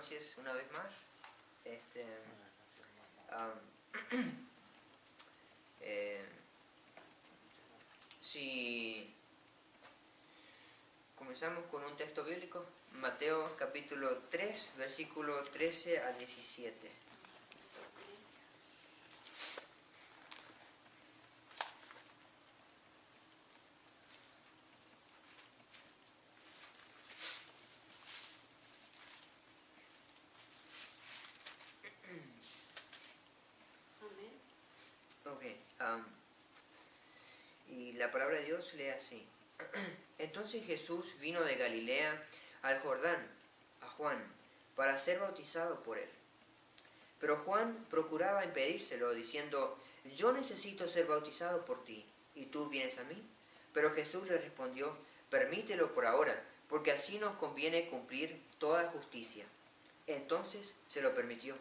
noches una vez más. Si comenzamos con un texto bíblico, Mateo capítulo 3, versículo 13 a 17. Y la palabra de Dios lee así. Entonces Jesús vino de Galilea al Jordán, a Juan, para ser bautizado por él. Pero Juan procuraba impedírselo, diciendo: yo necesito ser bautizado por ti, ¿y tú vienes a mí? Pero Jesús le respondió: permítelo por ahora, porque así nos conviene cumplir toda justicia. Entonces se lo permitió.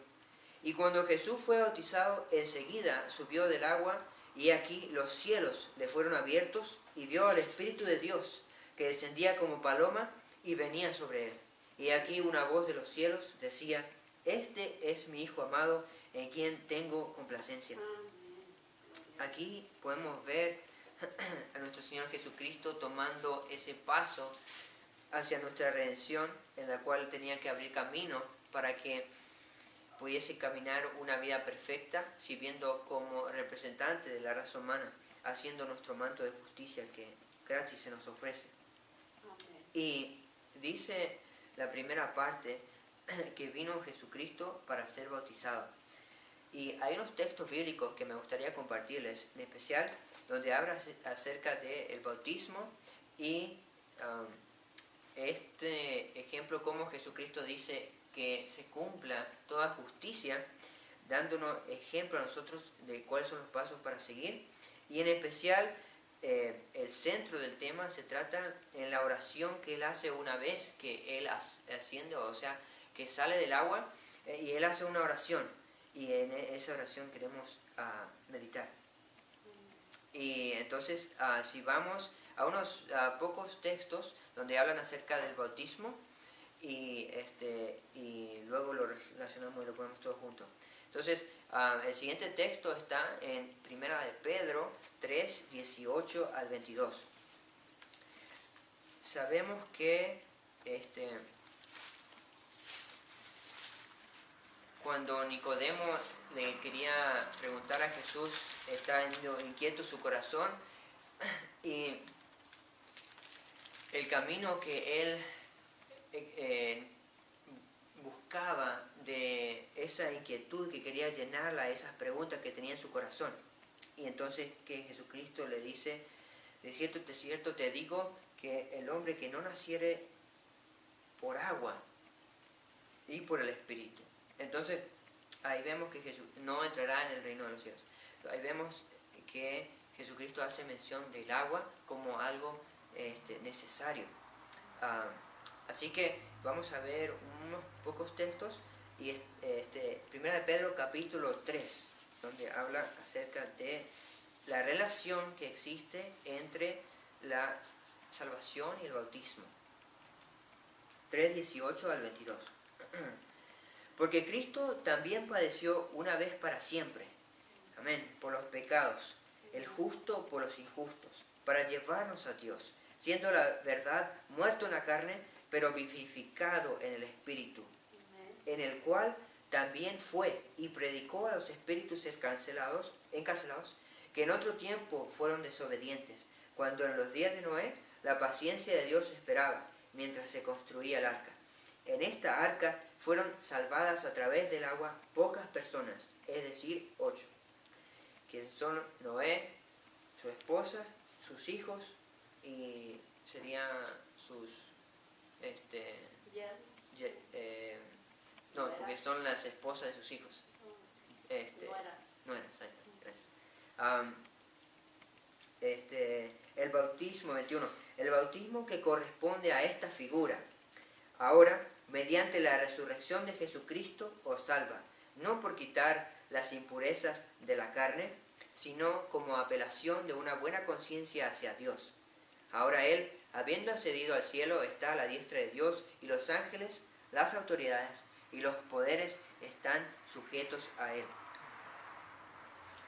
Y cuando Jesús fue bautizado, enseguida subió del agua, y aquí los cielos le fueron abiertos, y vio al Espíritu de Dios, que descendía como paloma y venía sobre él. Y aquí una voz de los cielos decía: este es mi Hijo amado, en quien tengo complacencia. Aquí podemos ver a nuestro Señor Jesucristo tomando ese paso hacia nuestra redención, en la cual tenía que abrir camino para que pudiese caminar una vida perfecta, sirviendo como representante de la raza humana, haciendo nuestro manto de justicia que gratis se nos ofrece. Y dice la primera parte que vino Jesucristo para ser bautizado. Y hay unos textos bíblicos que me gustaría compartirles, en especial donde habla acerca del bautismo y este ejemplo, como Jesucristo dice que se cumpla toda justicia, dándonos ejemplo a nosotros de cuáles son los pasos para seguir. Y en especial el centro del tema se trata en la oración que él hace una vez que él asciende, o sea, que sale del agua, y él hace una oración, y en esa oración queremos meditar. Y entonces si vamos a unos pocos textos donde hablan acerca del bautismo, y luego lo relacionamos y lo ponemos todos juntos. Entonces, el siguiente texto está en 1 de Pedro 3, 18 al 22. Sabemos que cuando Nicodemo le quería preguntar a Jesús, estaba inquieto su corazón, y el camino que él buscaba de esa inquietud que quería llenarla, esas preguntas que tenía en su corazón. Y entonces que Jesucristo le dice: de cierto te digo que el hombre que no naciere por agua y por el Espíritu. Entonces ahí vemos que Jesús no entrará en el reino de los cielos. Ahí vemos que Jesucristo hace mención del agua como algo necesario. Así que vamos a ver unos pocos textos, y 1 de Pedro capítulo 3, donde habla acerca de la relación que existe entre la salvación y el bautismo. 3, 18 al 22. Porque Cristo también padeció una vez para siempre, amén, por los pecados, el justo por los injustos, para llevarnos a Dios, siendo la verdad muerto en la carne, pero vivificado en el Espíritu, en el cual también fue y predicó a los espíritus encarcelados, que en otro tiempo fueron desobedientes, cuando en los días de Noé la paciencia de Dios esperaba, mientras se construía el arca. En esta arca fueron salvadas a través del agua pocas personas, es decir, 8, que son Noé, su esposa, sus hijos, y serían sus no, porque son las esposas de sus hijos. Nueras, gracias. El bautismo 21. El bautismo que corresponde a esta figura. Ahora, mediante la resurrección de Jesucristo, os salva, no por quitar las impurezas de la carne, sino como apelación de una buena conciencia hacia Dios. Ahora Él, habiendo ascendido al cielo, está a la diestra de Dios, y los ángeles, las autoridades, y los poderes están sujetos a Él.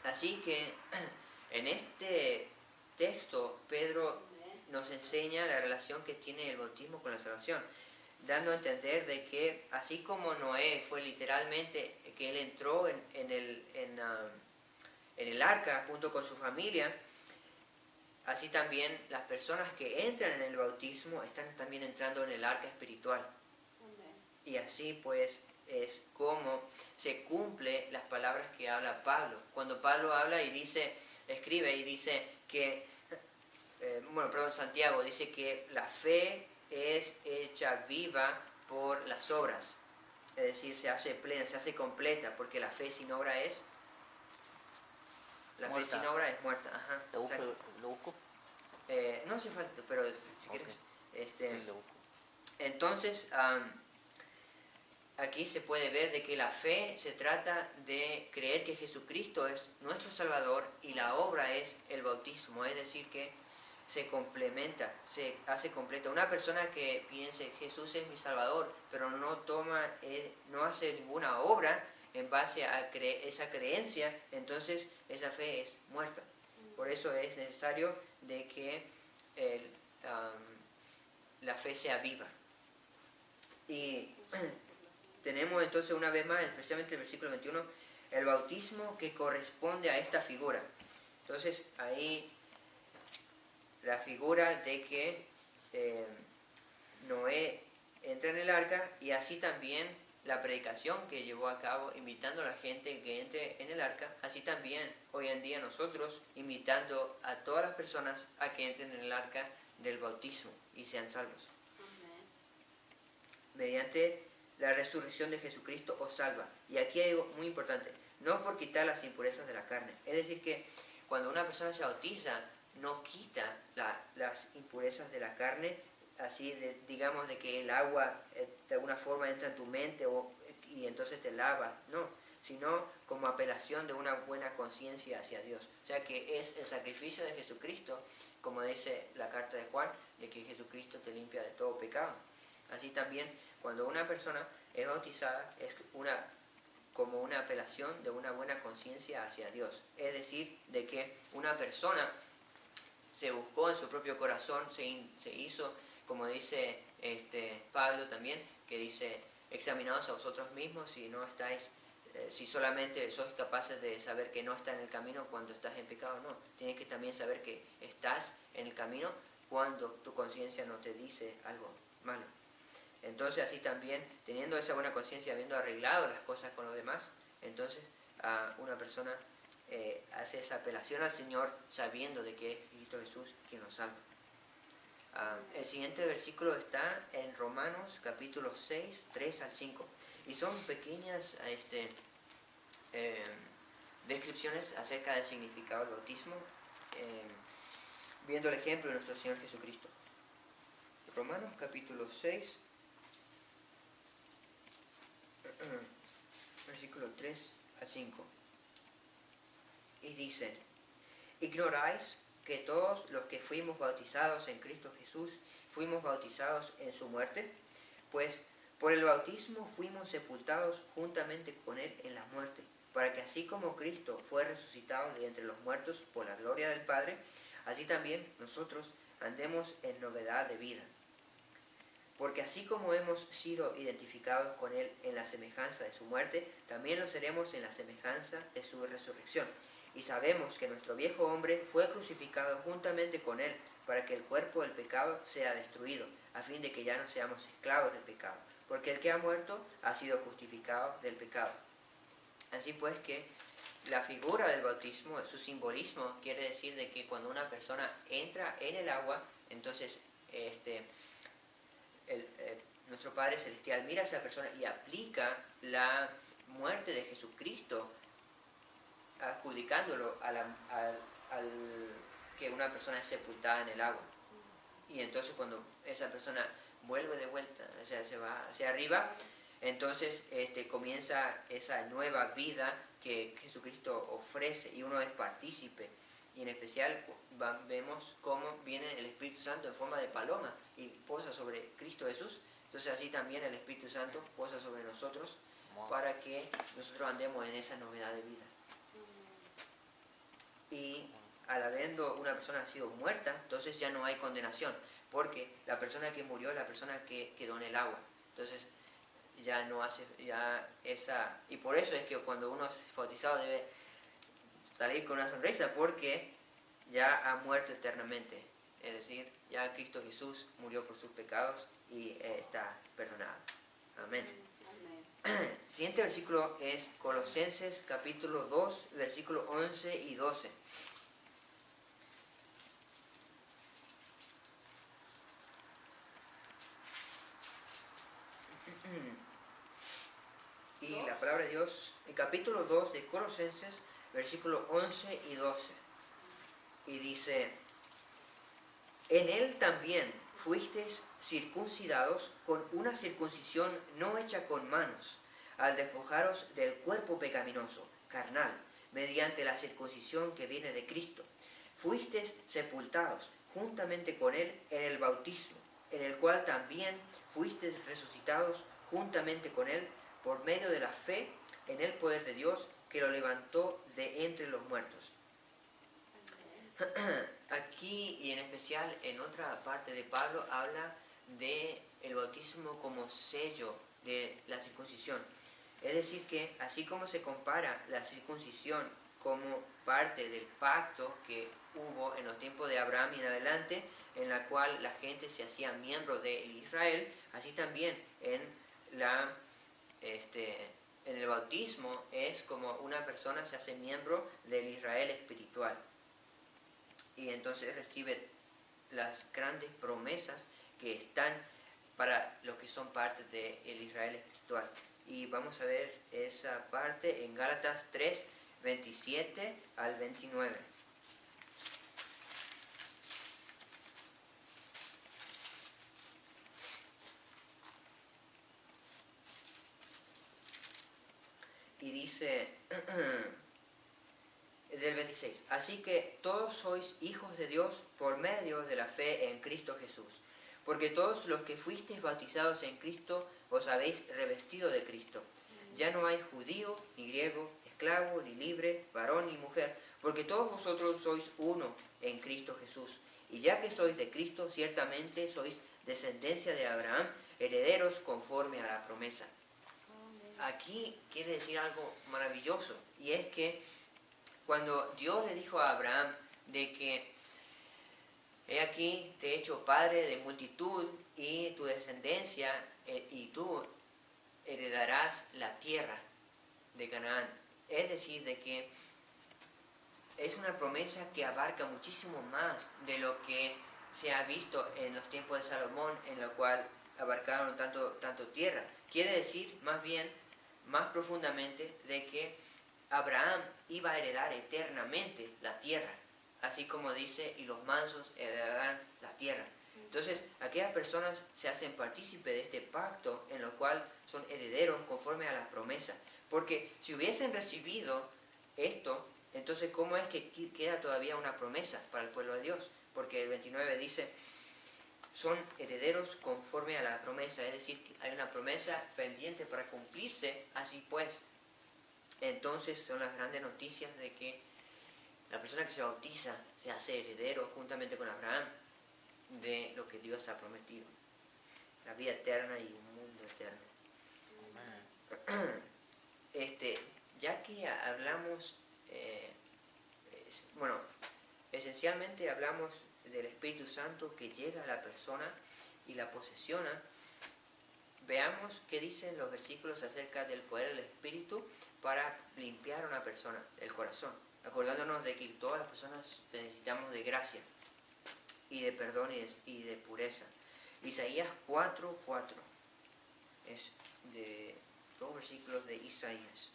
Así que en este texto Pedro nos enseña la relación que tiene el bautismo con la salvación, dando a entender de que así como Noé fue literalmente que él entró en el arca junto con su familia, así también las personas que entran en el bautismo están también entrando en el arca espiritual. Y así pues es como se cumple las palabras que habla Pablo. Cuando Pablo habla y dice, escribe y dice que, Santiago dice que la fe es hecha viva por las obras. Es decir, se hace plena, se hace completa, porque la fe sin obra es... La muerta. fe sin obra es muerta. Ajá, ¿Lo busco? No hace falta, pero si quieres. Sí, lo busco. Entonces, aquí se puede ver de que la fe se trata de creer que Jesucristo es nuestro Salvador y la obra es el bautismo, es decir, que se complementa, se hace completa. Una persona que piense Jesús es mi Salvador, pero no hace ninguna obra en base a esa creencia, entonces esa fe es muerta. Por eso es necesario de que la fe sea viva. Y tenemos entonces una vez más, especialmente el versículo 21, el bautismo que corresponde a esta figura. Entonces ahí la figura de que Noé entra en el arca, y así también la predicación que llevó a cabo invitando a la gente que entre en el arca, así también hoy en día nosotros invitando a todas las personas a que entren en el arca del bautismo y sean salvos. Mediante la resurrección de Jesucristo os salva. Y aquí hay algo muy importante, no por quitar las impurezas de la carne. Es decir que cuando una persona se bautiza, no quita las impurezas de la carne, así digamos de que el agua de alguna forma entra en tu mente y entonces te lava, no, sino como apelación de una buena conciencia hacia Dios. O sea que es el sacrificio de Jesucristo, como dice la carta de Juan, de que Jesucristo te limpia de todo pecado. Así también, cuando una persona es bautizada, es como una apelación de una buena conciencia hacia Dios. Es decir, de que una persona se buscó en su propio corazón, se hizo, como dice Pablo también, que dice, examinaos a vosotros mismos si no estáis, si solamente sois capaces de saber que no estás en el camino cuando estás en pecado, no. Tienes que también saber que estás en el camino cuando tu conciencia no te dice algo malo. Entonces así también, teniendo esa buena conciencia, habiendo arreglado las cosas con los demás, entonces una persona hace esa apelación al Señor sabiendo de que es Cristo Jesús quien nos salva. El siguiente versículo está en Romanos capítulo 6, 3 al 5. Y son pequeñas descripciones acerca del significado del bautismo, viendo el ejemplo de nuestro Señor Jesucristo. Romanos capítulo 6, versículo 3 a 5. Y dice, ¿ignoráis que todos los que fuimos bautizados en Cristo Jesús, fuimos bautizados en su muerte? Pues por el bautismo fuimos sepultados juntamente con Él en la muerte, para que así como Cristo fue resucitado de entre los muertos por la gloria del Padre, así también nosotros andemos en novedad de vida. Porque así como hemos sido identificados con Él en la semejanza de su muerte, también lo seremos en la semejanza de su resurrección. Y sabemos que nuestro viejo hombre fue crucificado juntamente con Él, para que el cuerpo del pecado sea destruido, a fin de que ya no seamos esclavos del pecado. Porque el que ha muerto ha sido justificado del pecado. Así pues que la figura del bautismo, su simbolismo, quiere decir de que cuando una persona entra en el agua, entonces nuestro Padre Celestial mira a esa persona y aplica la muerte de Jesucristo, adjudicándolo al que una persona es sepultada en el agua. Y entonces cuando esa persona vuelve de vuelta, o sea, se va hacia arriba, entonces comienza esa nueva vida que Jesucristo ofrece y uno es partícipe. Y en especial vemos cómo viene el Espíritu Santo en forma de paloma y posa sobre Cristo Jesús. Entonces así también el Espíritu Santo posa sobre nosotros para que nosotros andemos en esa novedad de vida. Y al habiendo una persona sido muerta, entonces ya no hay condenación, porque la persona que murió es la persona que quedó en el agua. Entonces ya no hace, ya esa, y por eso es que cuando uno es bautizado debe salir con una sonrisa, porque ya ha muerto eternamente. Es decir, ya Cristo Jesús murió por sus pecados y está perdonado. Amén. El siguiente versículo es Colosenses capítulo 2, versículos 11 y 12. Y la palabra de Dios, el capítulo 2 de Colosenses, versículos 11 y 12. Y dice: en él también fuisteis circuncidados con una circuncisión no hecha con manos, al despojaros del cuerpo pecaminoso, carnal, mediante la circuncisión que viene de Cristo. Fuisteis sepultados juntamente con él en el bautismo, en el cual también fuisteis resucitados juntamente con él por medio de la fe en el poder de Dios que lo levantó de entre los muertos. Aquí y en especial en otra parte de Pablo habla de el bautismo como sello de la circuncisión. Es decir que así como se compara la circuncisión como parte del pacto que hubo en los tiempos de Abraham y en adelante, en la cual la gente se hacía miembro de Israel, así también en el bautismo es como una persona se hace miembro del Israel espiritual. Y entonces recibe las grandes promesas que están para los que son parte del Israel espiritual. Y vamos a ver esa parte en Gálatas 3, 27 al 29. Y dice del 26, así que todos sois hijos de Dios por medio de la fe en Cristo Jesús. Porque todos los que fuisteis bautizados en Cristo os habéis revestido de Cristo. Ya no hay judío, ni griego, esclavo, ni libre, varón, ni mujer, porque todos vosotros sois uno en Cristo Jesús. Y ya que sois de Cristo, ciertamente sois descendencia de Abraham, herederos conforme a la promesa. Aquí quiere decir algo maravilloso, y es que cuando Dios le dijo a Abraham de que he aquí te he hecho padre de multitud y tu descendencia y tú heredarás la tierra de Canaán. Es decir, de que es una promesa que abarca muchísimo más de lo que se ha visto en los tiempos de Salomón, en lo cual abarcaron tanto tierra. Quiere decir más bien, más profundamente, de que Abraham iba a heredar eternamente la tierra, así como dice, y los mansos heredarán la tierra. Entonces, aquellas personas se hacen partícipe de este pacto en lo cual son herederos conforme a la promesa. Porque si hubiesen recibido esto, entonces ¿cómo es que queda todavía una promesa para el pueblo de Dios? Porque el 29 dice, son herederos conforme a la promesa, es decir, hay una promesa pendiente para cumplirse, así pues. Entonces son las grandes noticias de que la persona que se bautiza se hace heredero juntamente con Abraham de lo que Dios ha prometido. La vida eterna y un mundo eterno. Ya que hablamos, esencialmente hablamos del Espíritu Santo que llega a la persona y la posesiona, veamos qué dicen los versículos acerca del poder del Espíritu para limpiar a una persona, el corazón, acordándonos de que todas las personas necesitamos de gracia y de perdón y de pureza. Isaías 4:4 es de los versículos de Isaías.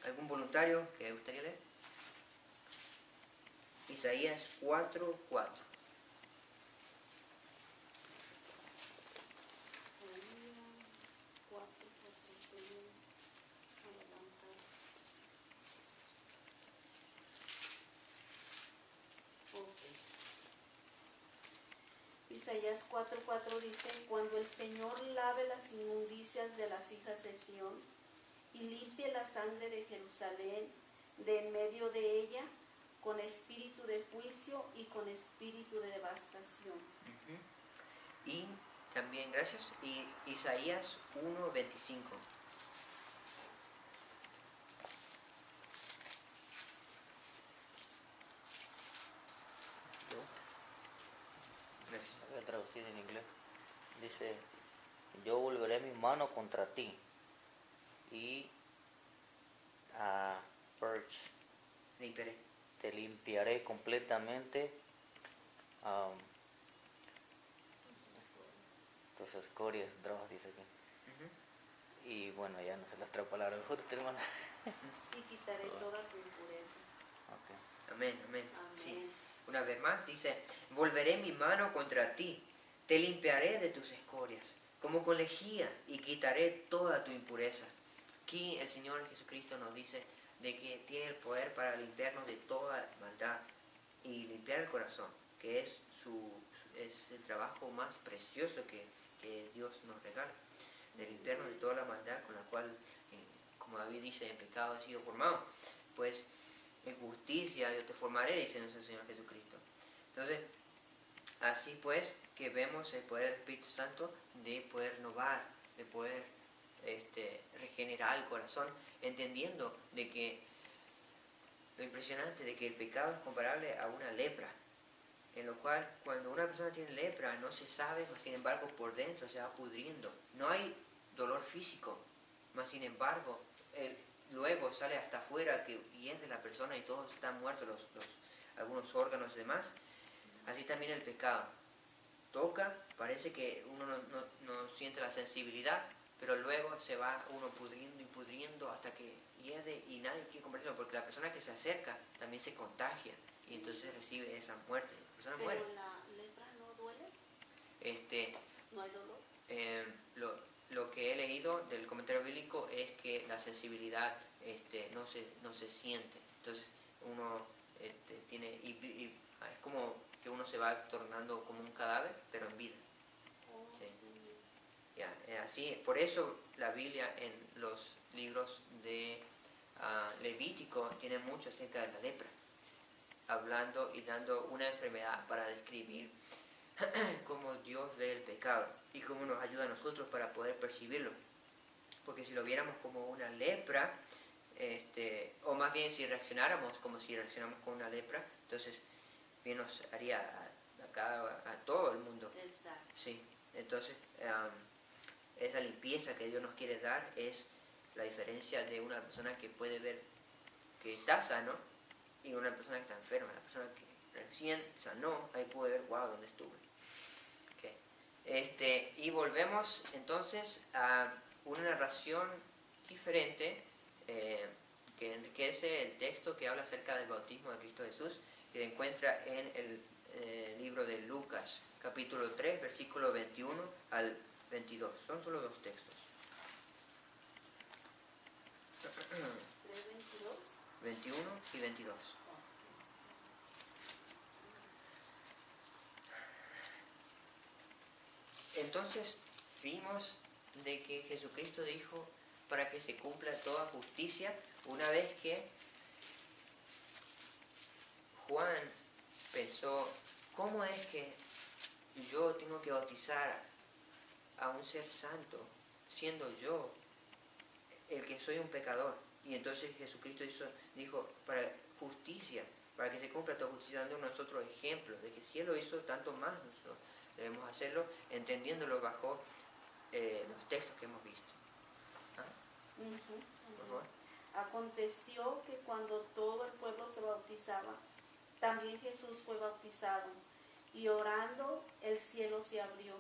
¿Algún voluntario que gustaría leer? Isaías 4:4. Isaías 4:4 dice, cuando el Señor lave las inmundicias de las hijas de Sión y limpie la sangre de Jerusalén de en medio de ella, con espíritu de juicio y con espíritu de devastación. Y también, gracias, y Isaías 1:25. Gracias. Voy a traducir en inglés. Dice, yo volveré mi mano contra ti y purge, Limpiaré. te limpiaré completamente tus escorias, drogas, dice aquí. Y bueno, ya no sé las tres palabras. Mejor usted, hermana. Y quitaré toda tu impureza. Okay. Amén, amén. Amén. Sí. Una vez más dice, volveré mi mano contra ti, te limpiaré de tus escorias, como con lejía, y quitaré toda tu impureza. Aquí el Señor Jesucristo nos dice de que tiene el poder para limpiarnos de toda maldad y limpiar el corazón, que es el trabajo más precioso que Dios nos regala, de limpiarnos de toda la maldad con la cual, como David dice, en pecado he sido formado. Pues en justicia yo te formaré, dice nuestro Señor Jesucristo. Entonces, así pues que vemos el poder del Espíritu Santo de poder renovar, de poder regenerar el corazón, entendiendo de que lo impresionante de que el pecado es comparable a una lepra, en lo cual cuando una persona tiene lepra no se sabe, mas sin embargo por dentro se va pudriendo. No hay dolor físico, mas sin embargo luego sale hasta afuera y es de la persona y todos están muertos, algunos órganos y demás. Así también el pecado. Toca, parece que uno no siente la sensibilidad, pero luego se va uno pudriendo y pudriendo hasta que hiede y nadie quiere convertirlo, porque la persona que se acerca también se contagia y entonces recibe esa muerte. La persona ¿Pero muere. la lepra no duele? ¿No hay dolor? Lo que he leído del comentario bíblico es que la sensibilidad no se siente. Entonces uno tiene, es como que uno se va tornando como un cadáver, pero en vida. Sí. Así, por eso la Biblia en los libros de Levítico tiene mucho acerca de la lepra, hablando y dando una enfermedad para describir cómo Dios ve el pecado y cómo nos ayuda a nosotros para poder percibirlo. Porque si lo viéramos como una lepra, o más bien si reaccionáramos como si reaccionamos con una lepra, entonces bien nos haría a todo el mundo. Exacto. Sí, entonces esa limpieza que Dios nos quiere dar es la diferencia de una persona que puede ver que está sano y una persona que está enferma. La persona que recién sanó, ahí puede ver, wow, ¿dónde estuve? Okay. Y volvemos entonces a una narración diferente que enriquece el texto que habla acerca del bautismo de Cristo Jesús, que se encuentra en el libro de Lucas, capítulo 3, versículo 21 al 22. Son solo dos textos. 3:22. 21 y 22. Entonces vimos de que Jesucristo dijo para que se cumpla toda justicia, una vez que Juan pensó, ¿cómo es que yo tengo que bautizar a un ser santo siendo yo el que soy un pecador? Y entonces Jesucristo dijo para justicia, para que se cumpla toda justicia, dando a nosotros ejemplos de que si Él lo hizo, tanto más nosotros debemos hacerlo, entendiéndolo bajo los textos que hemos visto. Por favor. Aconteció que cuando todo el pueblo se bautizaba, también Jesús fue bautizado, y orando el cielo se abrió,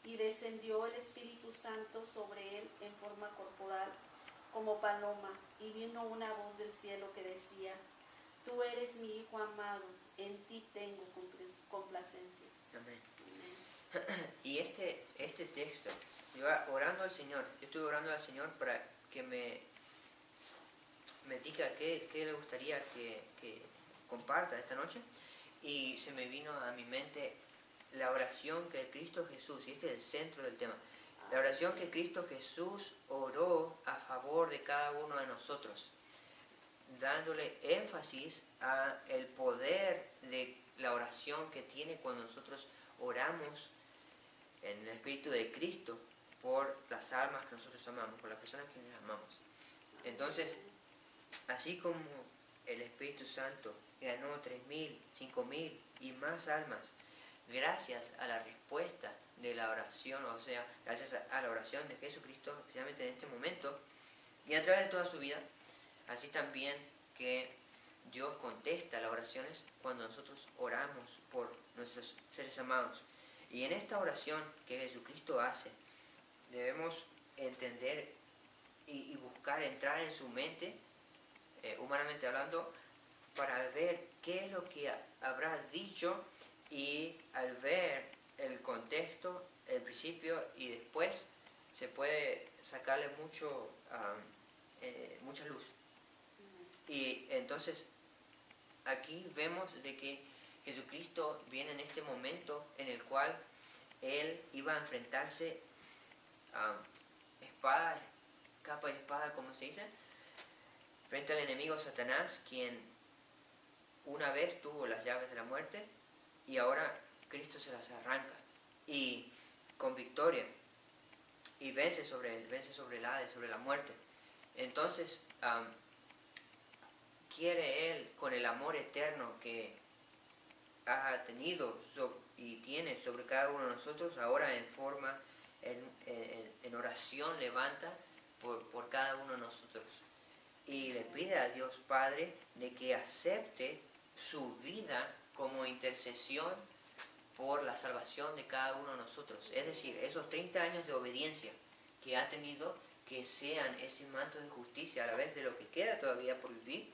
y descendió el Espíritu Santo sobre él en forma corporal, como paloma, y vino una voz del cielo que decía, tú eres mi Hijo amado, en ti tengo complacencia. Amén. Y este texto, yo orando al Señor, yo estuve orando al Señor para que me diga qué le gustaría que comparta esta noche, y se me vino a mi mente la oración que Cristo Jesús, y este es el centro del tema, la oración que Cristo Jesús oró a favor de cada uno de nosotros, dándole énfasis a el poder de la oración que tiene cuando nosotros oramos en el Espíritu de Cristo por las almas que nosotros amamos, por las personas que nos amamos. Entonces, así como el Espíritu Santo ganó 3.000, 5.000 y más almas gracias a la respuesta de la oración, o sea, gracias a la oración de Jesucristo, especialmente en este momento, y a través de toda su vida, así también que Dios contesta las oraciones cuando nosotros oramos por nuestros seres amados. Y en esta oración que Jesucristo hace, debemos entender y buscar entrar en su mente, humanamente hablando, para ver qué es lo que habrá dicho, y al ver el contexto, el principio y después, se puede sacarle mucha luz. Y entonces aquí vemos de que Jesucristo viene en este momento en el cual Él iba a enfrentarse a espada, capa y espada, como se dice, frente al enemigo Satanás, quien una vez tuvo las llaves de la muerte y ahora Cristo se las arranca y con victoria, y vence sobre él, vence sobre el Hades, sobre la muerte. Entonces quiere Él, con el amor eterno que ha tenido y tiene sobre cada uno de nosotros, ahora en forma, en oración levanta por cada uno de nosotros. Y le pide a Dios Padre de que acepte su vida como intercesión por la salvación de cada uno de nosotros. Es decir, esos 30 años de obediencia que ha tenido, que sean ese manto de justicia a la vez de lo que queda todavía por vivir,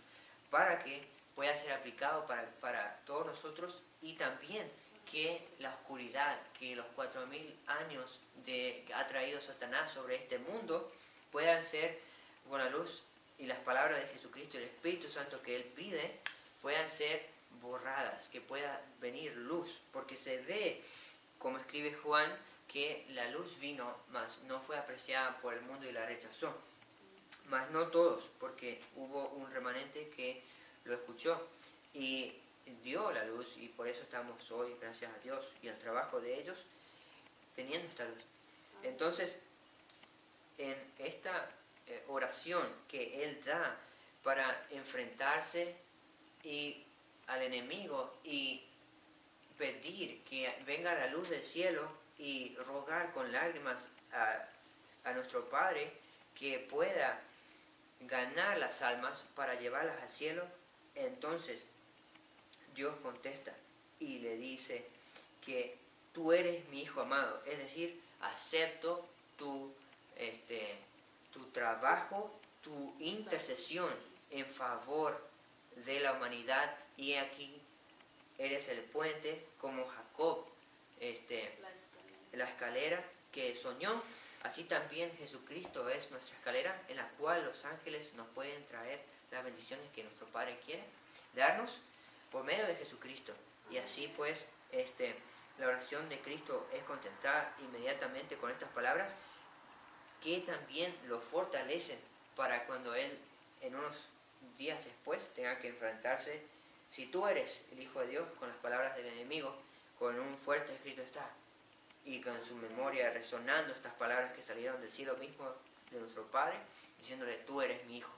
para que pueda ser aplicado para todos nosotros, y también que la oscuridad que los 4.000 años que ha traído Satanás sobre este mundo puedan ser con la luz y las palabras de Jesucristo y el Espíritu Santo que Él pide puedan ser borradas, que pueda venir luz, porque se ve, como escribe Juan, que la luz vino, mas no fue apreciada por el mundo y la rechazó. Mas no todos, porque hubo un remanente que lo escuchó y dio la luz, y por eso estamos hoy, gracias a Dios y al trabajo de ellos, teniendo esta luz. Entonces, en esta oración que Él da para enfrentarse al enemigo y pedir que venga la luz del cielo y rogar con lágrimas a nuestro Padre que pueda ganar las almas para llevarlas al cielo, entonces Dios contesta y le dice que tú eres mi Hijo amado, es decir, acepto tu trabajo, tu intercesión en favor de la humanidad, y aquí eres el puente, como Jacob, la escalera que soñó. Así también Jesucristo es nuestra escalera en la cual los ángeles nos pueden traer las bendiciones que nuestro Padre quiere darnos por medio de Jesucristo. Y así pues la oración de Cristo es contestada inmediatamente con estas palabras, que también lo fortalecen para cuando Él en unos días después tenga que enfrentarse, si tú eres el Hijo de Dios, con las palabras del enemigo, con un fuerte escrito está, y con su memoria resonando estas palabras que salieron del cielo mismo de nuestro Padre, diciéndole tú eres mi Hijo,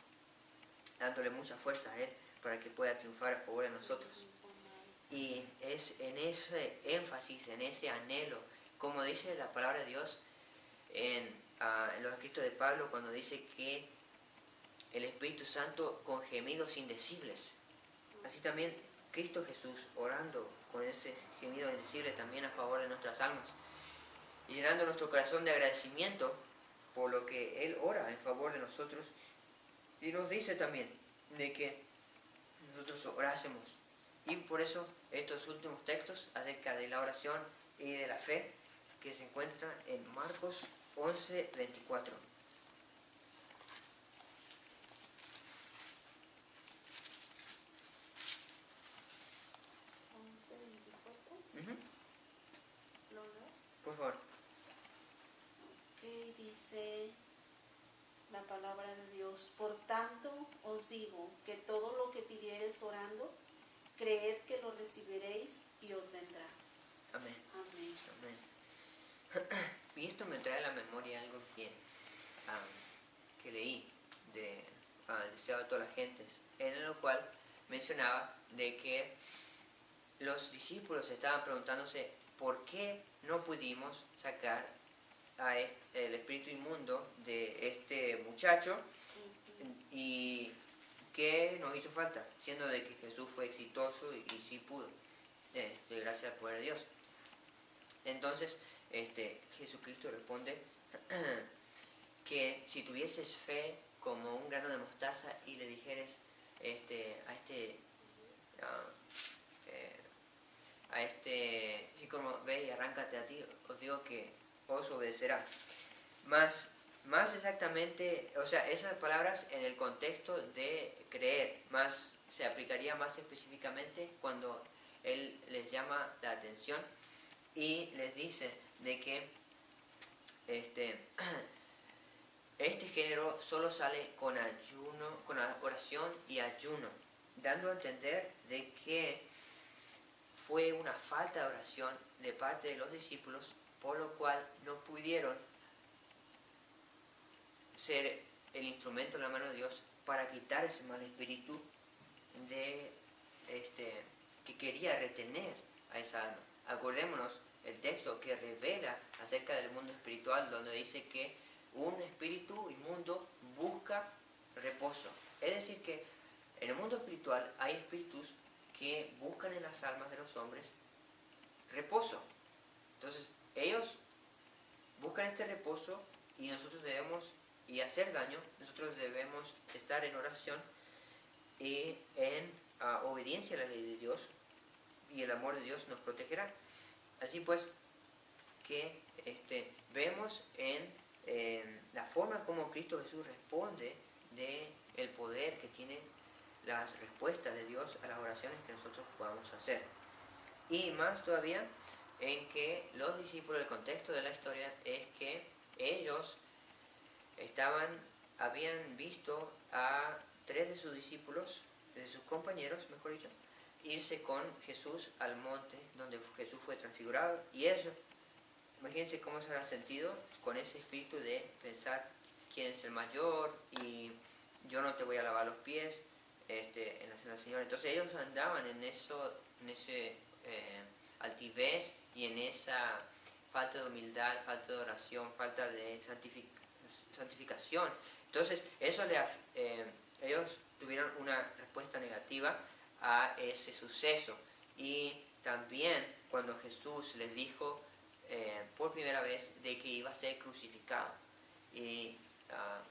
dándole mucha fuerza a Él para que pueda triunfar a favor de nosotros. Y es en ese énfasis, en ese anhelo, como dice la palabra de Dios en los escritos de Pablo, cuando dice que el Espíritu Santo con gemidos indecibles. Así también Cristo Jesús orando con ese gemido indecible también a favor de nuestras almas, y llenando nuestro corazón de agradecimiento por lo que Él ora en favor de nosotros, y nos dice también de que nosotros orásemos. Y por eso estos últimos textos acerca de la oración y de la fe que se encuentran en Marcos 11:24. La palabra de Dios. Por tanto os digo que todo lo que pidiereis orando, creed que lo recibiréis y os vendrá. Amén. Amén. Amén. Y esto me trae a la memoria algo que leí de Deseado a todas las gentes, en lo cual mencionaba de que los discípulos estaban preguntándose por qué no pudimos sacar el espíritu inmundo de este muchacho y qué nos hizo falta, siendo de que Jesús fue exitoso y sí pudo, gracias al poder de Dios. Entonces, Jesucristo responde que si tuvieses fe como un grano de mostaza y le dijeres así como ve y arráncate a ti, os digo que os obedecerá. Más exactamente, o sea, esas palabras en el contexto de creer, más se aplicaría más específicamente cuando Él les llama la atención y les dice de que este género solo sale con ayuno, con oración y ayuno, dando a entender de que fue una falta de oración de parte de los discípulos, por lo cual no pudieron ser el instrumento en la mano de Dios para quitar ese mal espíritu que quería retener a esa alma. Acordémonos el texto que revela acerca del mundo espiritual, donde dice que un espíritu inmundo busca reposo. Es decir, que en el mundo espiritual hay espíritus que buscan en las almas de los hombres reposo. Entonces, ellos buscan este reposo y nosotros debemos, y hacer daño, nosotros debemos estar en oración y en obediencia a la ley de Dios, y el amor de Dios nos protegerá. Así pues, que vemos en la forma como Cristo Jesús responde de el poder que tiene las respuestas de Dios a las oraciones que nosotros podamos hacer. Y más todavía en que los discípulos, el contexto de la historia es que ellos habían visto a 3 de sus discípulos, de sus compañeros, mejor dicho, irse con Jesús al monte donde Jesús fue transfigurado, y ellos, imagínense cómo se habrán sentido con ese espíritu de pensar quién es el mayor y yo no te voy a lavar los pies en la cena del Señor. Entonces ellos andaban en ese altivez y en esa falta de humildad, falta de oración, falta de santificación. Entonces ellos tuvieron una respuesta negativa a ese suceso. Y también cuando Jesús les dijo por primera vez de que iba a ser crucificado y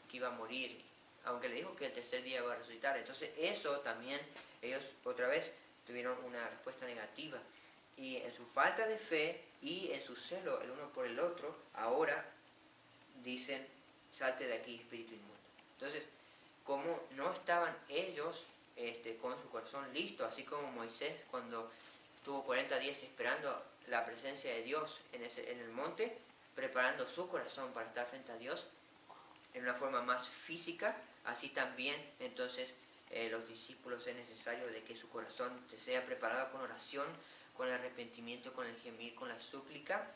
que iba a morir, aunque le dijo que el tercer día iba a resucitar. Entonces eso también ellos otra vez tuvieron una respuesta negativa, y en su falta de fe y en su celo el uno por el otro, ahora dicen: salte de aquí, espíritu inmundo. Entonces, como no estaban ellos con su corazón listo, así como Moisés cuando estuvo 40 días esperando la presencia de Dios en el monte, preparando su corazón para estar frente a Dios en una forma más física, así también entonces los discípulos es necesario de que su corazón sea preparado con oración, con el arrepentimiento, con el gemir, con la súplica,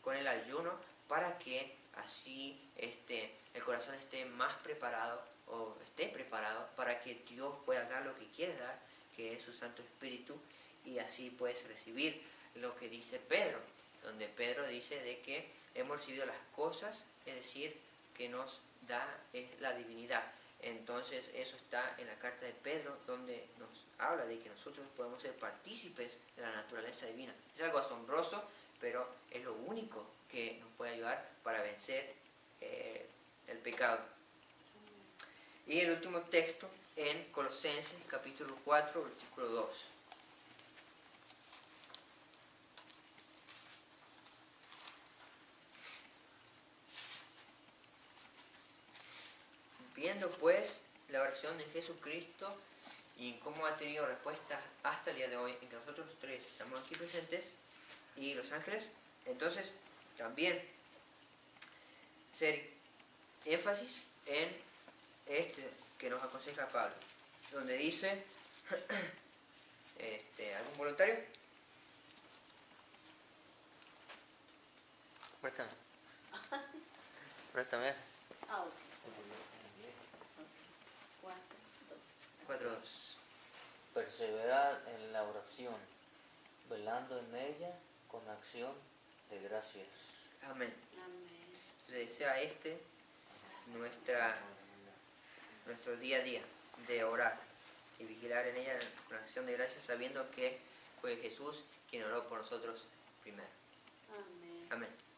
con el ayuno, para que así el corazón esté más preparado, o esté preparado para que Dios pueda dar lo que quiere dar, que es su Santo Espíritu, y así puedes recibir lo que dice Pedro, donde Pedro dice de que hemos recibido las cosas, es decir, que nos da la divinidad. Entonces eso está en la carta de Pedro, donde nos habla de que nosotros podemos ser partícipes de la naturaleza divina. Es algo asombroso, pero es lo único que nos puede ayudar para vencer el pecado. Y el último texto en Colosenses capítulo 4, versículo 2. Viendo pues la oración de Jesucristo y cómo ha tenido respuesta hasta el día de hoy, en que nosotros 3 estamos aquí presentes y los ángeles, entonces también hacer énfasis en este que nos aconseja Pablo, donde dice, ¿algún voluntario? Préstame. Préstame ese. Ah, ok. Cuatro, dos. Perseverad en la oración, velando en ella con acción de gracias. Amén. Amén. Entonces sea nuestro día a día de orar y vigilar en ella con acción de gracias, sabiendo que fue Jesús quien oró por nosotros primero. Amén. Amén.